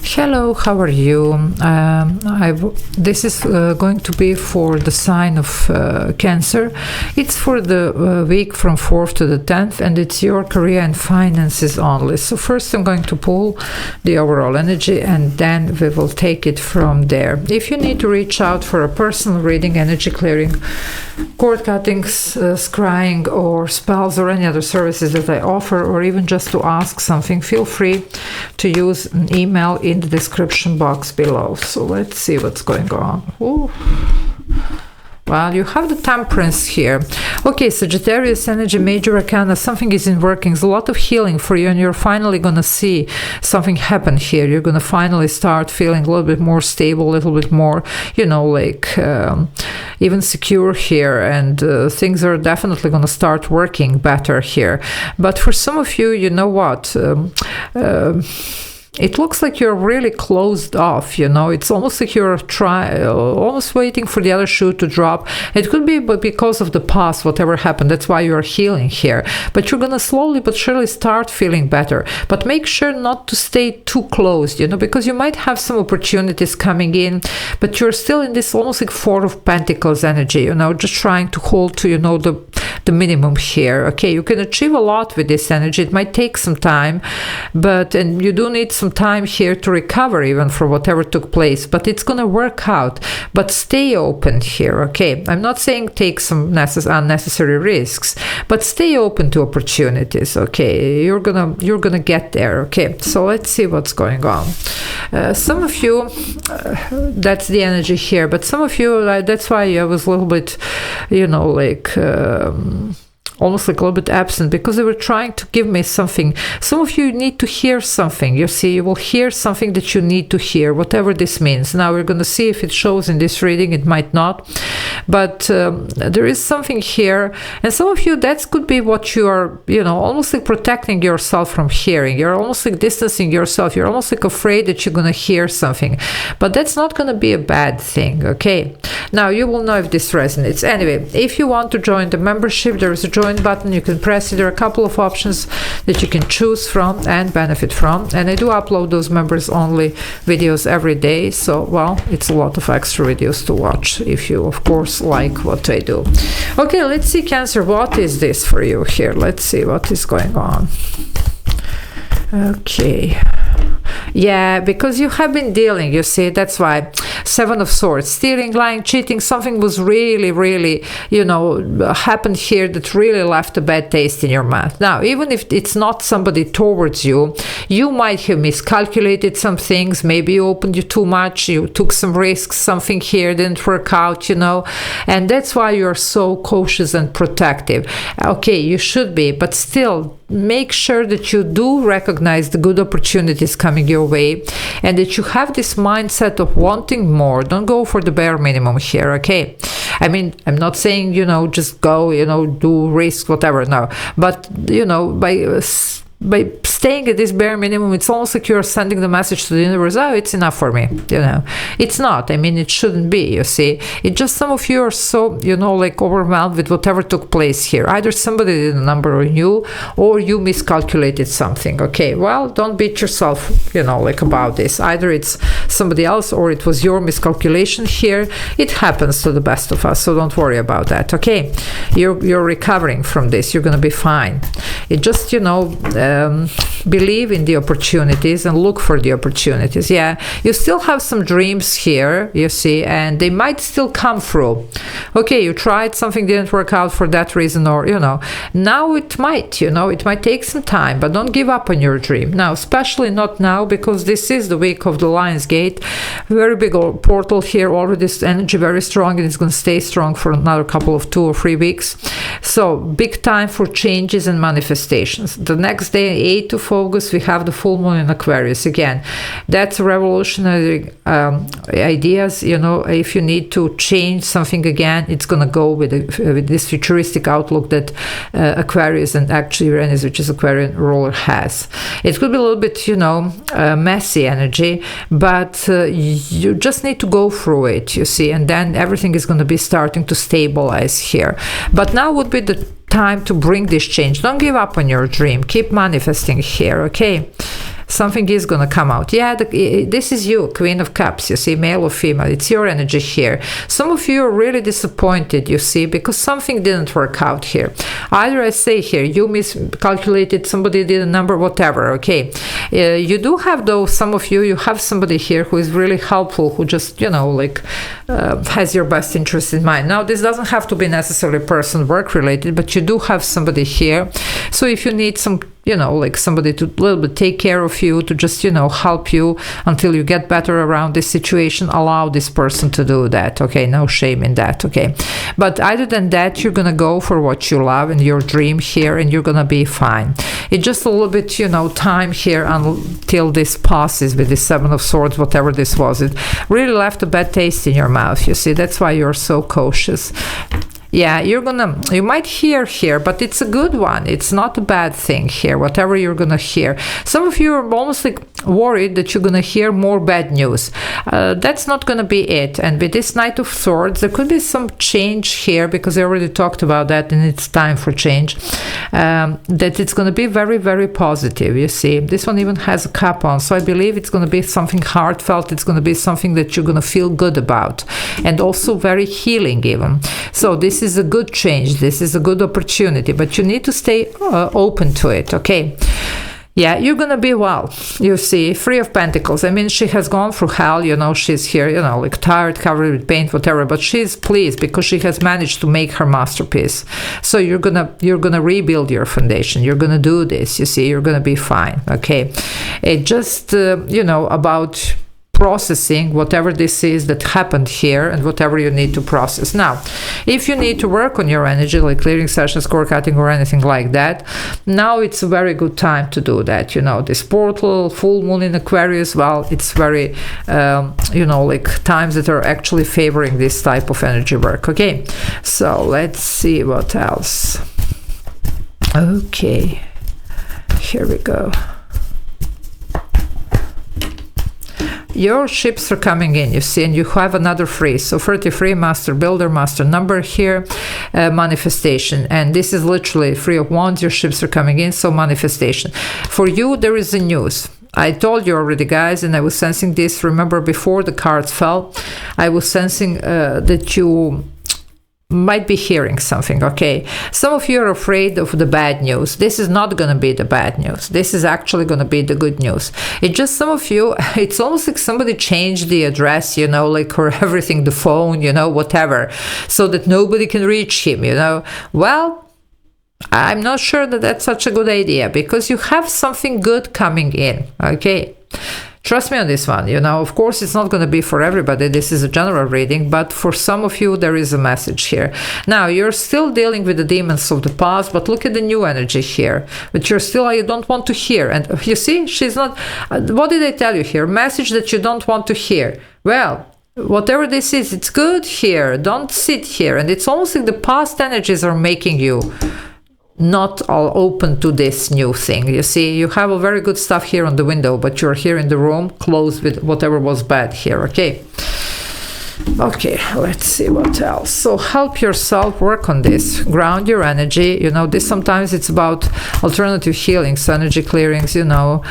Hello, how are you? This is going to be for the sign of Cancer. It's for the week from 4th to the 10th, and it's your career and finances only. So first I'm going to pull the overall energy, and then we will take it from there. If you need to reach out for a personal reading, energy clearing, cord cuttings, scrying, or spells, or any other services that I offer, or even just to ask something, feel free to use an email in the description box below. So let's see what's going on. Ooh. Well, you have the Temperance here. Okay, Sagittarius energy, major arcana, something is in working. There's a lot of healing for you, and you're finally going to see something happen here. You're going to finally start feeling a little bit more stable, a little bit more, even secure here, and things are definitely going to start working better here. But for some of you, you know what? It looks like you're really closed off, it's almost like you're almost waiting for the other shoe to drop. It could be but because of the past, whatever happened, that's why you're healing here. But you're gonna slowly but surely start feeling better. But make sure not to stay too closed, because you might have some opportunities coming in, but you're still in this almost like Four of Pentacles energy, just trying to hold to, the minimum here. Okay, you can achieve a lot with this energy. It might take some time, and you do need some time here to recover even for whatever took place, but it's gonna work out. But stay open here. Okay, I'm not saying take some unnecessary risks, but stay open to opportunities. Okay, you're gonna get there. Okay, so let's see what's going on. Some of you, that's the energy here, but some of you, that's why I was a little bit, almost like a little bit absent, because they were trying to give me something. Some of you need to hear something. You see, you will hear something that you need to hear, whatever this means. Now we're going to see if it shows in this reading. It might not, but there is something here, and some of you, that could be what you are, almost like protecting yourself from hearing. You're almost like distancing yourself. You're almost like afraid that you're going to hear something, but that's not going to be a bad thing. Okay, now you will know if this resonates. Anyway, if you want to join the membership, there is a join button. You can press it. There are a couple of options that you can choose from and benefit from, and I do upload those members only videos every day, so well, it's a lot of extra videos to watch if you of course like what I do. Okay, let's see, Cancer, what is this for you here? Let's see what is going on. Okay, yeah, because you have been dealing, you see, that's why. Seven of Swords, stealing, lying, cheating, something was really, happened here that really left a bad taste in your mouth. Now, even if it's not somebody towards you, you might have miscalculated some things. Maybe you opened you too much, you took some risks, something here didn't work out, and that's why you're so cautious and protective. Okay, you should be, but still, make sure that you do recognize the good opportunities coming your way, and that you have this mindset of wanting more. Don't go for the bare minimum here. Okay, I mean, I'm not saying just go, do risk, whatever, no, but by staying at this bare minimum, it's almost like you're sending the message to the universe, oh, it's enough for me. It's not. I mean, it shouldn't be, you see. It's just some of you are so, overwhelmed with whatever took place here. Either somebody did a number on you, or you miscalculated something. Okay, well, don't beat yourself, about this. Either it's somebody else, or it was your miscalculation here. It happens to the best of us, so don't worry about that. Okay, you're recovering from this. You're going to be fine. It just, believe in the opportunities and look for the opportunities. Yeah, you still have some dreams here, you see, and they might still come through. Okay, you tried something, didn't work out for that reason, or now it might, it might take some time, but don't give up on your dream now, especially not now, because this is the week of the Lion's Gate. Very big portal here already. This energy very strong, and it's going to stay strong for another couple of 2 or 3 weeks. So big time for changes and manifestations. The next day, 8th of August, we have the full moon in Aquarius again. That's revolutionary ideas. If you need to change something again, it's going to go with this futuristic outlook that Aquarius, and actually Uranus, which is Aquarian ruler, has. It could be a little bit, messy energy, but you just need to go through it, you see, and then everything is going to be starting to stabilize here. But now would be the time to bring this change. Don't give up on your dream. Keep manifesting here, okay? Something is going to come out. Yeah, this is you, Queen of Cups, you see, male or female. It's your energy here. Some of you are really disappointed, you see, because something didn't work out here. Either I say here, you miscalculated, somebody did a number, whatever, okay. You do have, though, some of you, you have somebody here who is really helpful, who just, you know, like has your best interest in mind. Now, this doesn't have to be necessarily person work related, but you do have somebody here. So if you need some, you know, like somebody to a little bit take care of you, to just, you know, help you until you get better around this situation, allow this person to do that, okay? No shame in that, okay? But other than that, you're gonna go for what you love and your dream here, and you're gonna be fine. It's just a little bit, you know, time here until this passes with the Seven of Swords, whatever this was. It really left a bad taste in your mouth, you see. That's why you're so cautious. Yeah, you might hear here, but it's a good one. It's not a bad thing here, whatever you're gonna hear. Some of you are almost like worried that you're gonna hear more bad news. That's not gonna be it. And with this Knight of Swords, there could be some change here, because I already talked about that, and it's time for change. That it's gonna be very, very positive, you see. This one even has a cap on, so I believe it's gonna be something heartfelt. It's gonna be something that you're gonna feel good about, and also very healing even. So this is a good change. This is a good opportunity, but you need to stay open to it, okay? Yeah, you're gonna be well, you see. Three of Pentacles. I mean, she has gone through hell, you know, she's here, you know, like tired, covered with paint, whatever, but she's pleased because she has managed to make her masterpiece. So you're gonna rebuild your foundation. You're gonna do this, you see. You're gonna be fine, okay? It just, you know, about processing whatever this is that happened here, and whatever you need to process. Now, if you need to work on your energy, like clearing sessions, core cutting, or anything like that, now it's a very good time to do that. You know, this portal, full moon in Aquarius, well, it's very, you know, like times that are actually favoring this type of energy work. Okay, so let's see what else. Okay, here we go. Your ships are coming in, you see, and you have another three. So 33, Master Builder, Master Number here, manifestation. And this is literally Three of Wands. Your ships are coming in, so manifestation. For you, there is a news. I told you already, guys, and I was sensing this. Remember, before the cards fell, I was sensing that you might be hearing something, okay? Some of you are afraid of the bad news. This is not going to be the bad news. This is actually going to be the good news. It's just some of you, it's almost like somebody changed the address, you know, like, or everything, the phone, you know, whatever, so that nobody can reach him, you know. Well, I'm not sure that that's such a good idea, because you have something good coming in, okay? Trust me on this one, you know. Of course, it's not going to be for everybody. This is a general reading, but for some of you, there is a message here. Now, you're still dealing with the demons of the past, but look at the new energy here. But you're still, you don't want to hear. And you see, she's not, what did I tell you here? Message that you don't want to hear. Well, whatever this is, it's good here. Don't sit here. And it's almost like the past energies are making you not all open to this new thing. You see, you have a very good stuff here on the window, but you're here in the room closed with whatever was bad here, okay? Okay, let's see what else. So help yourself, work on this, ground your energy. You know, this sometimes it's about alternative healings, energy clearings, you know,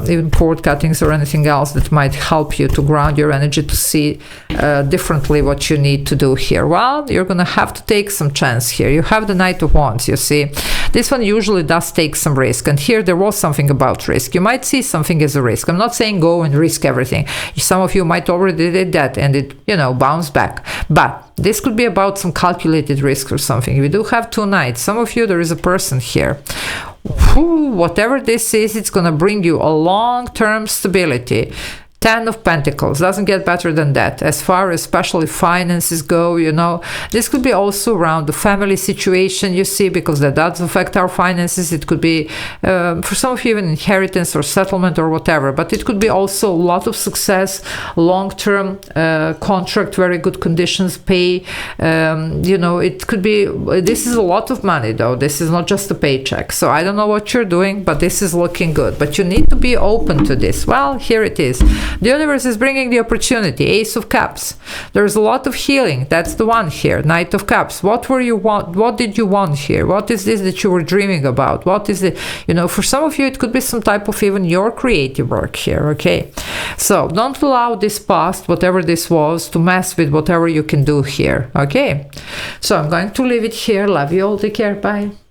even cord cuttings or anything else that might help you to ground your energy, to see differently what you need to do here. Well, you're gonna have to take some chance here. You have the Knight of Wands, you see. This one usually does take some risk, and here there was something about risk. You might see something as a risk. I'm not saying go and risk everything. Some of you might already did that, and it, you know, bounce back. But this could be about some calculated risk or something. We do have two knights. Some of you, there is a person here. Whatever this is, it's going to bring you a long-term stability. 10 of Pentacles, doesn't get better than that. As far as especially finances go, you know, this could be also around the family situation, you see, because that does affect our finances. It could be, for some of you, even inheritance or settlement or whatever, but it could be also a lot of success, long-term contract, very good conditions, pay, you know, it could be, this is a lot of money though. This is not just a paycheck. So I don't know what you're doing, but this is looking good. But you need to be open to this. Well, here it is. The universe is bringing the opportunity. Ace of Cups. There's a lot of healing. That's the one here. Knight of Cups. What were you want? What did you want here? What is this that you were dreaming about? What is it? You know, for some of you, it could be some type of even your creative work here. Okay. So don't allow this past, whatever this was, to mess with whatever you can do here. Okay. So I'm going to leave it here. Love you all. Take care. Bye.